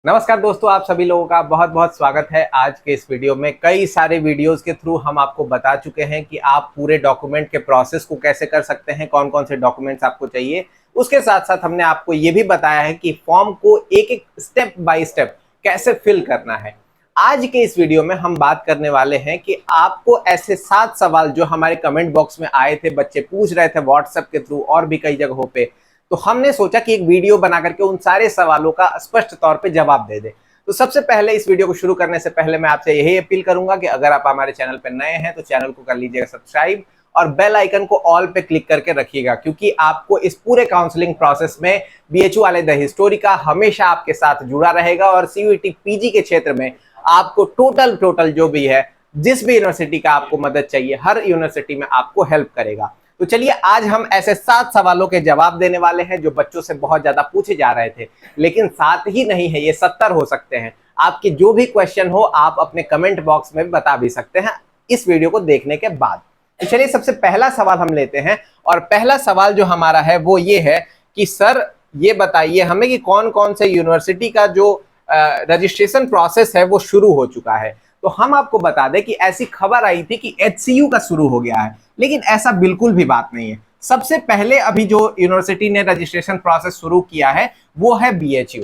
नमस्कार दोस्तों, आप सभी लोगों का बहुत बहुत स्वागत है। आज के इस वीडियो में कई सारे वीडियोस के थ्रू हम आपको बता चुके हैं कि आप पूरे डॉक्यूमेंट के प्रोसेस को कैसे कर सकते हैं, कौन कौन से डॉक्यूमेंट्स आपको चाहिए। उसके साथ साथ हमने आपको ये भी बताया है कि फॉर्म को एक एक स्टेप बाय स्टेप कैसे फिल करना है। आज के इस वीडियो में हम बात करने वाले हैं कि आपको ऐसे 7 सवाल जो हमारे कमेंट बॉक्स में आए थे, बच्चे पूछ रहे थे व्हाट्सएप के थ्रू और भी कई जगहों पे, तो हमने सोचा कि एक वीडियो बना करके उन सारे सवालों का स्पष्ट तौर पे जवाब दे दे। तो सबसे पहले इस वीडियो को शुरू करने से पहले मैं आपसे यही अपील करूंगा कि अगर आप हमारे चैनल पर नए हैं तो चैनल को कर लीजिएगा सब्सक्राइब और बेल आइकन को ऑल पे क्लिक करके रखिएगा, क्योंकि आपको इस पूरे काउंसलिंग प्रोसेस में बीएचयू वाले द हिस्टोरी का हमेशा आपके साथ जुड़ा रहेगा और सीयूईटी पीजी के क्षेत्र में आपको टोटल जो भी है, जिस भी यूनिवर्सिटी का आपको मदद चाहिए, हर यूनिवर्सिटी में आपको हेल्प करेगा। तो चलिए आज हम ऐसे 7 सवालों के जवाब देने वाले हैं जो बच्चों से बहुत ज्यादा पूछे जा रहे थे। लेकिन 7 ही नहीं है, ये 70 हो सकते हैं। आपके जो भी क्वेश्चन हो आप अपने कमेंट बॉक्स में बता भी सकते हैं इस वीडियो को देखने के बाद। तो चलिए सबसे पहला सवाल हम लेते हैं और पहला सवाल जो हमारा है वो ये है कि सर ये बताइए हमें कि कौन कौन से यूनिवर्सिटी का जो रजिस्ट्रेशन प्रोसेस है वो शुरू हो चुका है। तो हम आपको बता दें कि ऐसी खबर आई थी कि एचसीयू का शुरू हो गया है, लेकिन ऐसा बिल्कुल भी बात नहीं है। सबसे पहले अभी जो यूनिवर्सिटी ने रजिस्ट्रेशन प्रोसेस शुरू किया है वो है बीएचयू।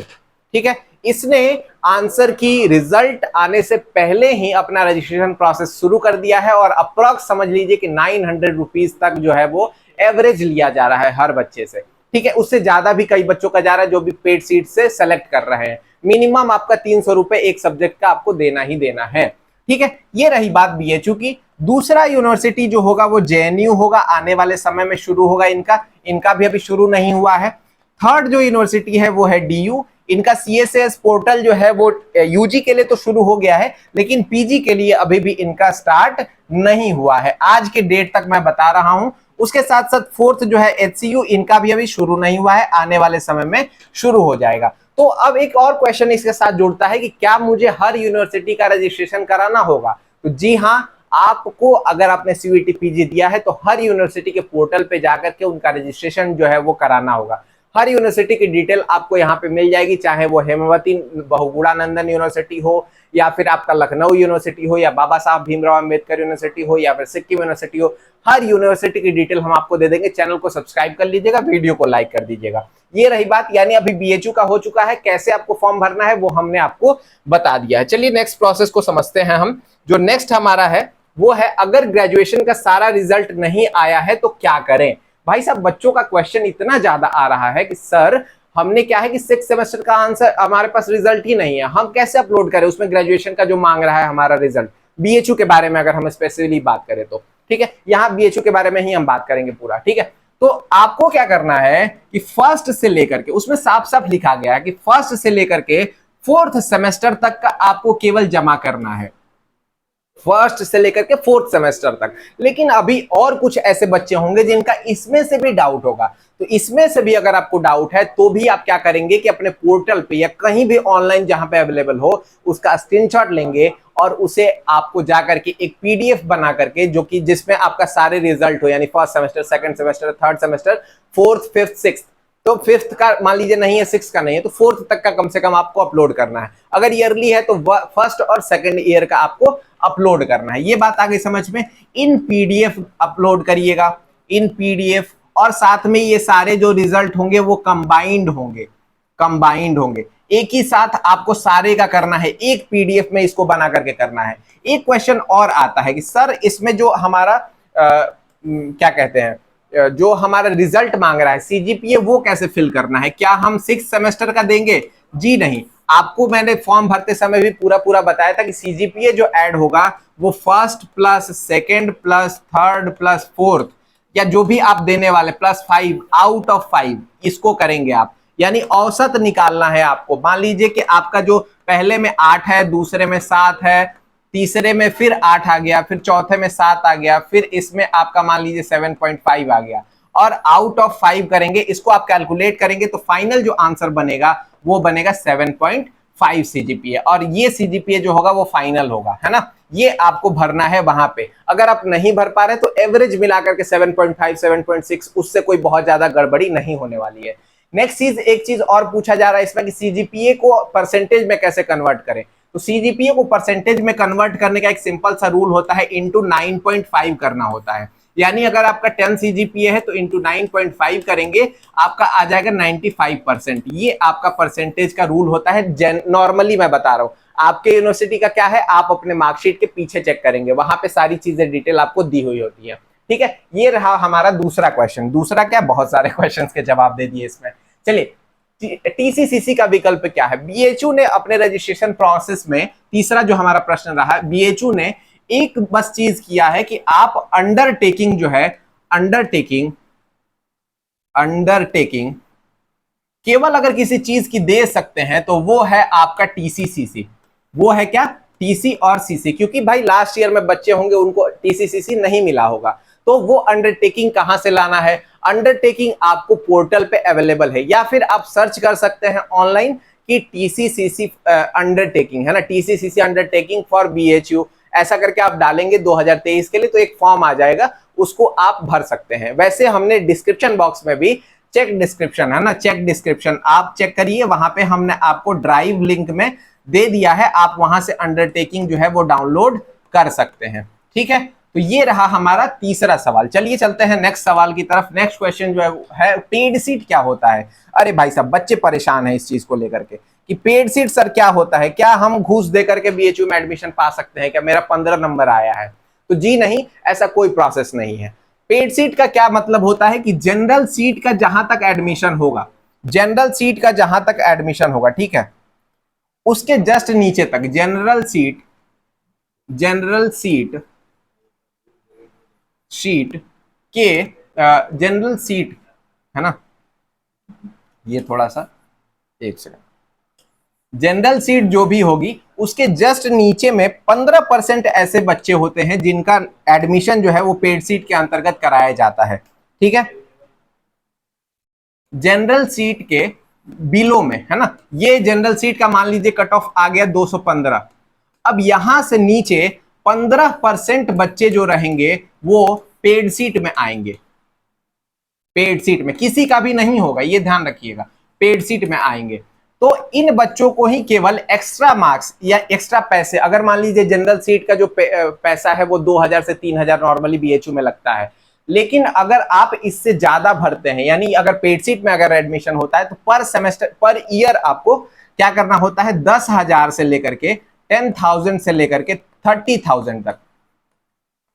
ठीक है, इसने आंसर की रिजल्ट आने से पहले ही अपना रजिस्ट्रेशन प्रोसेस शुरू कर दिया है और अप्रॉक्स समझ लीजिए कि 900 रुपीज तक जो है वो एवरेज लिया जा रहा है हर बच्चे से। ठीक है, उससे ज्यादा भी कई बच्चों का जा रहा है जो भी पेड सीट से सेलेक्ट कर रहे हैं। मिनिमम आपका 300 रुपए एक सब्जेक्ट का आपको देना ही देना है। ठीक है, ये रही बात बीएचयू की। दूसरा यूनिवर्सिटी जो होगा वो जेएनयू होगा, आने वाले समय में शुरू होगा इनका भी अभी शुरू नहीं हुआ है। थर्ड जो यूनिवर्सिटी है वो है डीयू। इनका सीएसएस पोर्टल जो है वो यूजी के लिए तो शुरू हो गया है, लेकिन पीजी के लिए अभी भी इनका स्टार्ट नहीं हुआ है, आज के डेट तक मैं बता रहा हूं। उसके साथ साथ फोर्थ जो है एचसीयू, इनका भी अभी शुरू नहीं हुआ है, आने वाले समय में शुरू हो जाएगा। तो अब एक और क्वेश्चन इसके साथ जुड़ता है कि क्या मुझे हर यूनिवर्सिटी का रजिस्ट्रेशन कराना होगा? तो जी हाँ, आपको अगर आपने सीयूईटी पीजी दिया है तो हर यूनिवर्सिटी के पोर्टल पे जाकर के उनका रजिस्ट्रेशन जो है वो कराना होगा। हर यूनिवर्सिटी की डिटेल आपको यहाँ पे मिल जाएगी, चाहे वो हेमावती बहुगुणानंदन यूनिवर्सिटी हो या फिर आपका लखनऊ यूनिवर्सिटी हो या बाबा साहब भीमराव अंबेडकर यूनिवर्सिटी हो या फिर सिक्किम यूनिवर्सिटी हो। हर यूनिवर्सिटी की डिटेल हम आपको दे देंगे। चैनल को सब्सक्राइब कर लीजिएगा, वीडियो को लाइक कर दीजिएगा। ये रही बात, यानी अभी बीएचयू का हो चुका है, कैसे आपको फॉर्म भरना है वो हमने आपको बता दिया है। चलिए नेक्स्ट प्रोसेस को समझते हैं हम। जो नेक्स्ट हमारा है वो है अगर ग्रेजुएशन का सारा रिजल्ट नहीं आया है तो क्या करें। भाई साहब, बच्चों का क्वेश्चन इतना ज्यादा आ रहा है कि सर हमने क्या है कि 6 सेमेस्टर का आंसर हमारे पास रिजल्ट ही नहीं है, हम कैसे अपलोड करें, उसमें ग्रेजुएशन का जो मांग रहा है हमारा रिजल्ट। बीएचयू के बारे में अगर हम स्पेसिफिकली बात करें तो ठीक है, यहाँ बीएचयू के बारे में ही हम बात करेंगे पूरा। ठीक है, तो आपको क्या करना है कि फर्स्ट से लेकर के, उसमें साफ साफ लिखा गया है कि फर्स्ट से लेकर के फोर्थ सेमेस्टर तक का आपको केवल जमा करना है, फर्स्ट से लेकर के फोर्थ सेमेस्टर तक। लेकिन अभी और कुछ ऐसे बच्चे होंगे जिनका इसमें से भी डाउट होगा, तो इसमें से भी अगर आपको डाउट है तो भी आप क्या करेंगे कि अपने पोर्टल पे या कहीं भी ऑनलाइन जहां पे अवेलेबल हो उसका स्क्रीनशॉट लेंगे और उसे आपको जाकर के एक पीडीएफ बना करके, जो कि जिसमें आपका सारे रिजल्ट हो, यानी first semester, second semester, third semester, fourth, fifth, sixth. तो फिफ्थ का मान लीजिए नहीं है, सिक्स का नहीं है, तो फोर्थ तक का कम से कम आपको अपलोड करना है। अगर ईयरली है तो फर्स्ट और सेकंड ईयर का आपको अपलोड करना है। ये बात आ गई समझ में। इन पीडीएफ अपलोड करिएगा, इन पीडीएफ, और साथ में ये सारे जो रिजल्ट होंगे वो कंबाइंड होंगे, एक ही साथ आपको सारे का करना है, एक पीडीएफ में इसको बना करके करना है। एक क्वेश्चन और आता है कि सर इसमें जो हमारा क्या कहते हैं, जो हमारा रिजल्ट मांग रहा है सीजीपीए, वो कैसे फिल करना है? क्या हम 6 सेमेस्टर का देंगे? जी नहीं, आपको मैंने फॉर्म भरते समय भी पूरा बताया था कि सीजीपीए जो ऐड होगा वो first plus second plus third plus fourth, या जो भी आप देने वाले प्लस 5 आउट ऑफ 5, इसको करेंगे आप। यानी औसत निकालना है आपको। मान लीजिए कि आपका जो पहले में 8 है, दूसरे में 7 है, तीसरे में फिर 8 आ गया, फिर चौथे में 7 आ गया, फिर इसमें आपका मान लीजिए 7.5 आ गया, और आउट ऑफ 5 करेंगे, इसको आप कैलकुलेट करेंगे तो फाइनल जो आंसर बनेगा वो बनेगा 7.5 सीजीपीए, और ये सीजीपीए जो होगा वो फाइनल होगा, है ना। ये आपको भरना है वहां पे। अगर आप नहीं भर पा रहे तो एवरेज मिलाकर के 7.5, 7.6, उससे कोई बहुत ज्यादा गड़बड़ी नहीं होने वाली है। नेक्स्ट चीज, एक चीज और पूछा जा रहा है इसमें कि सीजीपीए को परसेंटेज में कैसे कन्वर्ट करें। तो सीजीपीए को परसेंटेज में कन्वर्ट करने का एक सिंपल सा रूल होता है, इंटू 9.5 करना होता है। यानी अगर आपका 10 सीजीपीए है तो इंटू 9.5 करेंगे, आपका आ जाएगा 95%। ये आपका परसेंटेज का रूल होता है। नॉर्मली मैं बता रहा हूं, आपके यूनिवर्सिटी का क्या है, आप अपने मार्कशीट के पीछे चेक करेंगे, वहां पे सारी चीजें डिटेल आपको दी हुई होती है। ठीक है, ये रहा हमारा दूसरा क्वेश्चन। दूसरा क्या, बहुत सारे क्वेश्चंस के जवाब दे दिए इसमें। चलिए, टीसीसीसी का विकल्प क्या है। बीएचयू ने अपने रजिस्ट्रेशन प्रोसेस में, तीसरा जो हमारा प्रश्न रहा, बीएचयू ने एक बस चीज किया है कि आप अंडरटेकिंग जो है, अंडरटेकिंग केवल अगर किसी चीज की दे सकते हैं तो वो है आपका टीसीसीसी। वो है क्या, टीसी और सीसी। क्योंकि भाई लास्ट ईयर में बच्चे होंगे उनको टीसीसीसी नहीं मिला होगा, तो वो अंडरटेकिंग कहां से लाना है। अंडरटेकिंग आपको पोर्टल पे अवेलेबल है, या फिर आप सर्च कर सकते हैं ऑनलाइन कि टीसीसीसी अंडरटेकिंग है ना, टीसीसीसी अंडरटेकिंग फॉर बीएचयू, ऐसा करके आप डालेंगे 2023 के लिए तो एक फॉर्म आ जाएगा, उसको आप भर सकते हैं। वैसे हमने डिस्क्रिप्शन बॉक्स में भी, चेक डिस्क्रिप्शन है ना, चेक डिस्क्रिप्शन आप चेक करिए, वहां पे हमने आपको ड्राइव लिंक में दे दिया है, आप वहां से अंडरटेकिंग जो है वो डाउनलोड कर सकते हैं। ठीक है, तो ये रहा हमारा तीसरा सवाल। चलिए चलते हैं नेक्स्ट सवाल की तरफ। नेक्स्ट क्वेश्चन जो है पेड सीट क्या होता है। अरे भाई साहब, बच्चे परेशान हैं इस चीज को लेकर के कि पेड सीट सर क्या होता है, क्या हम घूस दे करके बीएचयू में एडमिशन पा सकते हैं क्या, मेरा 15 नंबर आया है। तो जी नहीं, ऐसा कोई प्रोसेस नहीं है। पेड सीट का क्या मतलब होता है कि जनरल सीट का जहां तक एडमिशन होगा, जनरल सीट का जहां तक एडमिशन होगा, ठीक है, उसके जस्ट नीचे तक जनरल सीट के जनरल सीट है ना, ये थोड़ा सा एक सेकंड, जनरल सीट जो भी होगी उसके जस्ट नीचे में 15% ऐसे बच्चे होते हैं जिनका एडमिशन जो है वो पेड सीट के अंतर्गत कराया जाता है। ठीक है, जनरल सीट के बिलो में है ना, ये जनरल सीट का मान लीजिए कट ऑफ आ गया 215। अब यहां से नीचे 15% बच्चे जो रहेंगे वो पेड सीट में आएंगे। पेड सीट में किसी का भी नहीं होगा, ये ध्यान रखिएगा, पेड सीट में आएंगे। तो इन बच्चों को ही केवल एक्स्ट्रा मार्क्स या एक्स्ट्रा पैसे, अगर मान लीजिए जनरल सीट का जो पैसा है वो 2000 से 3000 नॉर्मली बीएचयू में लगता है, लेकिन अगर आप इससे ज्यादा भरते हैं, यानी अगर पेड सीट में अगर एडमिशन होता है तो पर सेमेस्टर, पर ईयर आपको क्या करना होता है, 10,000 से लेकर के 10,000 से लेकर के 30,000 तक,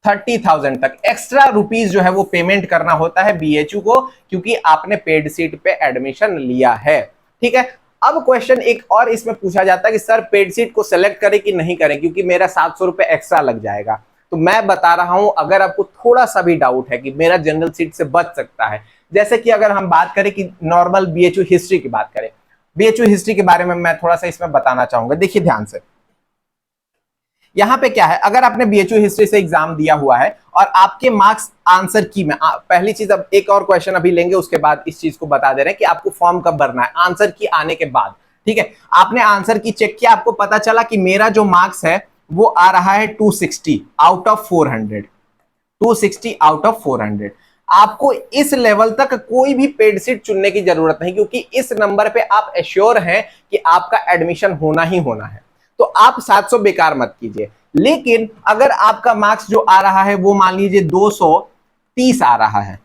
30,000 तक एक्स्ट्रा रुपीस जो है वो पेमेंट करना होता है बीएचयू को, क्योंकि आपने पेड सीट पे एडमिशन लिया है। ठीक है, अब क्वेश्चन एक और इसमें पूछा जाता है कि सर पेड सीट को सेलेक्ट करें कि नहीं करें, क्योंकि मेरा 700 रुपए एक्स्ट्रा लग जाएगा। तो मैं बता रहा हूं, अगर आपको थोड़ा सा भी डाउट है कि मेरा जनरल सीट से बच सकता है, जैसे कि अगर हम बात करें कि नॉर्मल बीएचयू हिस्ट्री की बात करें, बीएचयू हिस्ट्री के बारे में मैं थोड़ा सा इसमें बताना चाहूंगा। देखिए ध्यान से, यहां पे क्या है, अगर आपने बीएचयू हिस्ट्री से एग्जाम दिया हुआ है और आपके मार्क्स आंसर की में, पहली चीज, अब एक और क्वेश्चन अभी लेंगे उसके बाद इस चीज को बता दे रहे हैं कि आपको फॉर्म कब भरना है, आंसर की आने के बाद। ठीक है, आपने आंसर की चेक किया, आपको पता चला कि मेरा जो मार्क्स है वो आ रहा है 260 आउट ऑफ 400, 260 आउट ऑफ 400। आपको इस लेवल तक कोई भी पेड सीट चुनने की जरूरत नहीं, क्योंकि इस नंबर पे आप एश्योर हैं कि आपका एडमिशन होना ही होना है। तो आप 700 बेकार मत कीजिए। लेकिन अगर आपका मार्क्स जो आ रहा है वो मान लीजिए 230 आ रहा है,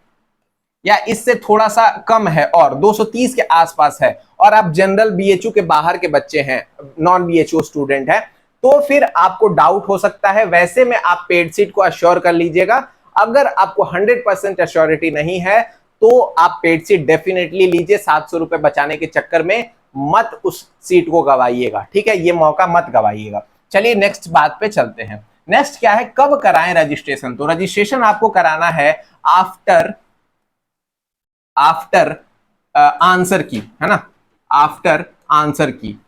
या इससे थोड़ा सा कम है और 230 के आसपास है, और आप जनरल बीएचयू के बाहर के बच्चे हैं, नॉन बीएचयू स्टूडेंट है, तो फिर आपको डाउट हो सकता है। वैसे में आप पेड सीट को अश्योर कर लीजिएगा। अगर आपको 100% एश्योरिटी नहीं है तो आप पेड सीट डेफिनेटली लीजिए, 700 रुपए बचाने के चक्कर में मत उस सीट को गवाइएगा। ठीक है, ये मौका मत गवाइएगा। चलिए नेक्स्ट बात पे चलते हैं। नेक्स्ट क्या है, कब कराएं रजिस्ट्रेशन। तो रजिस्ट्रेशन आपको कराना है आफ्टर आंसर की, है ना, आफ्टर आंसर की।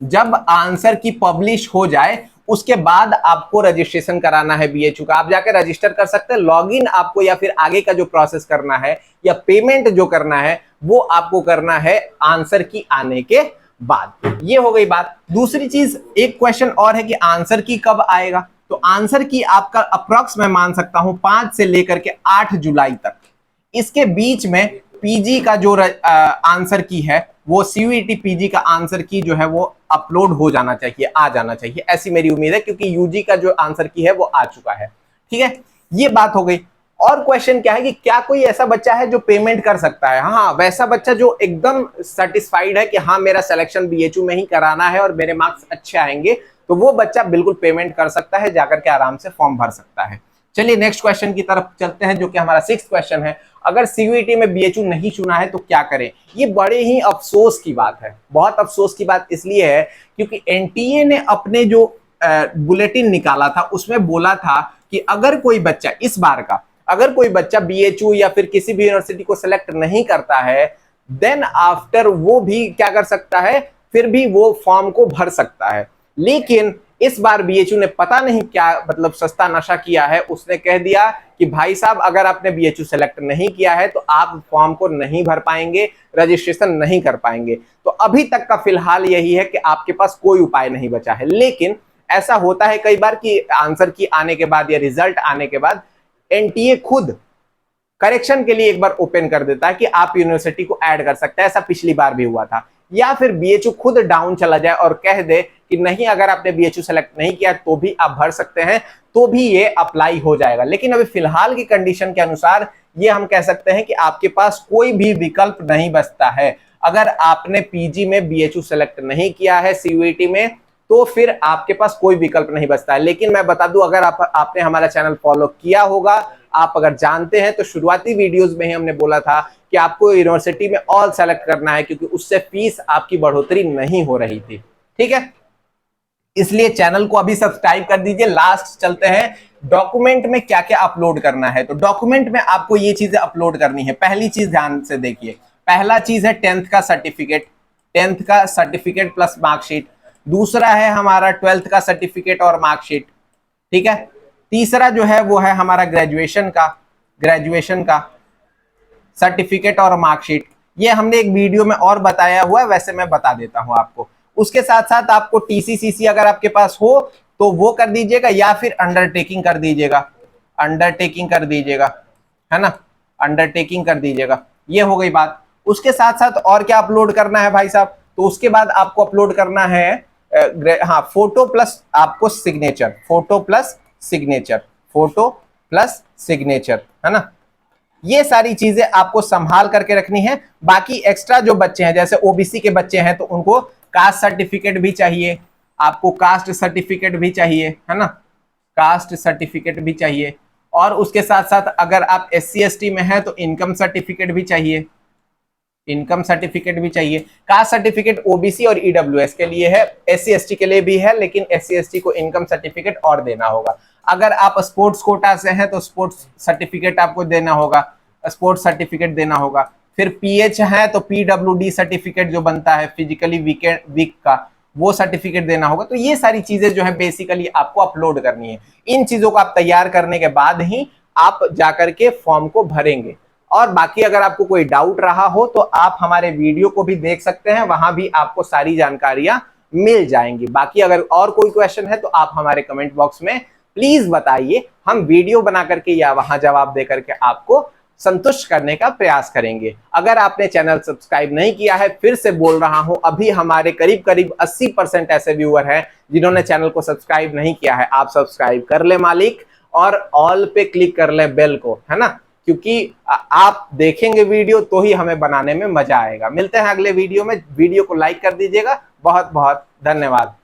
जब आंसर की पब्लिश हो जाए उसके बाद आपको रजिस्ट्रेशन कराना है बीएचयू का। आप जाकर रजिस्टर कर सकते हैं, लॉगिन आपको, या फिर आगे का जो प्रोसेस करना है या पेमेंट जो करना है वो आपको करना है आंसर की आने के बाद। ये हो गई बात। दूसरी चीज, एक क्वेश्चन और है कि आंसर की कब आएगा। तो आंसर की आपका अप्रॉक्स मैं मान सकता हूं 5 से लेकर के 8 जुलाई तक, इसके बीच में पीजी का जो आंसर की है वो सीयूईटी पीजी का आंसर की जो है वो अपलोड हो जाना चाहिए, आ जाना चाहिए, ऐसी मेरी उम्मीद है, क्योंकि यूजी का जो आंसर की है वो आ चुका है। ठीक है, ये बात हो गई। और क्वेश्चन क्या है कि क्या कोई ऐसा बच्चा है जो पेमेंट कर सकता है? हाँ, वैसा बच्चा जो एकदम सेटिस्फाइड है कि हाँ मेरा सिलेक्शन बीएचयू में ही कराना है और मेरे मार्क्स अच्छे आएंगे, तो वो बच्चा बिल्कुल पेमेंट कर सकता है, जाकर के आराम से फॉर्म भर सकता है। चलिए नेक्स्ट क्वेश्चन की तरफ चलते हैं, जो कि हमारा 6th क्वेश्चन है। अगर सीयूईटी में बीएचयू नहीं चुना है तो क्या करें? ये बड़े ही अफसोस की बात है, बहुत अफसोस की बात इसलिए है क्योंकि एनटीए ने अपने जो बुलेटिन निकाला था उसमें बोला था कि अगर कोई बच्चा इस बार का, अगर कोई बच्चा बीएचयू या फिर किसी भी यूनिवर्सिटी को सिलेक्ट नहीं करता है, देन आफ्टर वो भी क्या कर सकता है, फिर भी वो फॉर्म को भर सकता है। लेकिन इस बार बीएचयू ने पता नहीं क्या मतलब सस्ता नशा किया है, उसने कह दिया कि भाई साहब अगर आपने बीएचयू सेलेक्ट नहीं किया है तो आप फॉर्म को नहीं भर पाएंगे, रजिस्ट्रेशन नहीं कर पाएंगे। तो अभी तक का फिलहाल यही है कि आपके पास कोई उपाय नहीं बचा है। लेकिन ऐसा होता है कई बार कि आंसर की आने के बाद या रिजल्ट आने के बाद एनटीए खुद करेक्शन के लिए एक बार ओपन कर देता है कि आप यूनिवर्सिटी को ऐड कर सकते हैं। ऐसा पिछली बार भी हुआ था। या फिर बीएचयू खुद डाउन चला जाए और कह दे कि नहीं, अगर आपने बीएचयू सेलेक्ट नहीं किया तो भी आप भर सकते हैं, तो भी ये अप्लाई हो जाएगा। लेकिन अभी फिलहाल की कंडीशन के अनुसार ये हम कह सकते हैं कि आपके पास कोई भी विकल्प नहीं बचता है। अगर आपने पीजी में बीएचयू सेलेक्ट नहीं किया है सीयूईटी में, तो फिर आपके पास कोई विकल्प नहीं बचता है। लेकिन मैं बता दूं, अगर आपने हमारा चैनल फॉलो किया होगा, आप अगर जानते हैं, तो शुरुआती वीडियोस में ही हमने बोला था कि आपको यूनिवर्सिटी में ऑल सेलेक्ट करना है, क्योंकि उससे फीस आपकी बढ़ोतरी नहीं हो रही थी। ठीक है, इसलिए चैनल को अभी सब्सक्राइब कर दीजिए। लास्ट चलते हैं, डॉक्यूमेंट में क्या क्या अपलोड करना है। तो डॉक्यूमेंट में आपको ये चीजें अपलोड करनी है। पहली चीज ध्यान से देखिए, पहला चीज है 10th का सर्टिफिकेट, 10th का सर्टिफिकेट प्लस मार्कशीट। दूसरा है हमारा 12th का सर्टिफिकेट और मार्कशीट। ठीक है, तीसरा जो है वो है हमारा ग्रेजुएशन का सर्टिफिकेट और मार्कशीट। ये हमने एक वीडियो में और बताया हुआ है, वैसे मैं बता देता हूं आपको। उसके साथ साथ आपको टीसीसीसी अगर आपके पास हो तो वो कर दीजिएगा, या फिर अंडरटेकिंग कर दीजिएगा, है ना, अंडरटेकिंग कर दीजिएगा। ये हो गई बात। उसके साथ साथ और क्या अपलोड करना है भाई साहब? तो उसके बाद आपको अपलोड करना है हाँ, फोटो प्लस आपको सिग्नेचर, फोटो प्लस सिग्नेचर, है ना। ये सारी चीजें आपको संभाल करके रखनी है। बाकी एक्स्ट्रा जो बच्चे हैं, जैसे ओबीसी के बच्चे हैं, तो उनको कास्ट सर्टिफिकेट भी चाहिए, आपको कास्ट सर्टिफिकेट भी चाहिए, है ना, कास्ट सर्टिफिकेट भी चाहिए। और उसके साथ साथ अगर आप SC ST में हैं तो इनकम सर्टिफिकेट भी चाहिए, कास्ट सर्टिफिकेट ओबीसी और ईडब्ल्यूएस के लिए है, SC ST के लिए भी है, लेकिन SC ST को इनकम सर्टिफिकेट और देना होगा। अगर आप स्पोर्ट्स कोटा से हैं तो स्पोर्ट्स सर्टिफिकेट आपको देना होगा, फिर पीएच है तो PWD सर्टिफिकेट जो बनता है फिजिकली वीक का, वो सर्टिफिकेट देना होगा। तो ये सारी चीजें जो है बेसिकली आपको अपलोड करनी है। इन चीजों को आप तैयार करने के बाद ही आप जाकर के फॉर्म को भरेंगे। और बाकी अगर आपको कोई डाउट रहा हो तो आप हमारे वीडियो को भी देख सकते हैं, वहां भी आपको सारी जानकारियां मिल जाएंगी। बाकी अगर और कोई क्वेश्चन है तो आप हमारे कमेंट बॉक्स में प्लीज बताइए, हम वीडियो बना करके या वहां जवाब दे करके आपको संतुष्ट करने का प्रयास करेंगे। अगर आपने चैनल सब्सक्राइब नहीं किया है, फिर से बोल रहा हूं, अभी हमारे करीब करीब 80% ऐसे व्यूअर हैं जिन्होंने चैनल को सब्सक्राइब नहीं किया है। आप सब्सक्राइब कर ले मालिक, और ऑल पे क्लिक कर ले बेल को, है ना, क्योंकि आप देखेंगे वीडियो तो ही हमें बनाने में मजा आएगा। मिलते हैं अगले वीडियो में। वीडियो को लाइक कर दीजिएगा। बहुत बहुत धन्यवाद।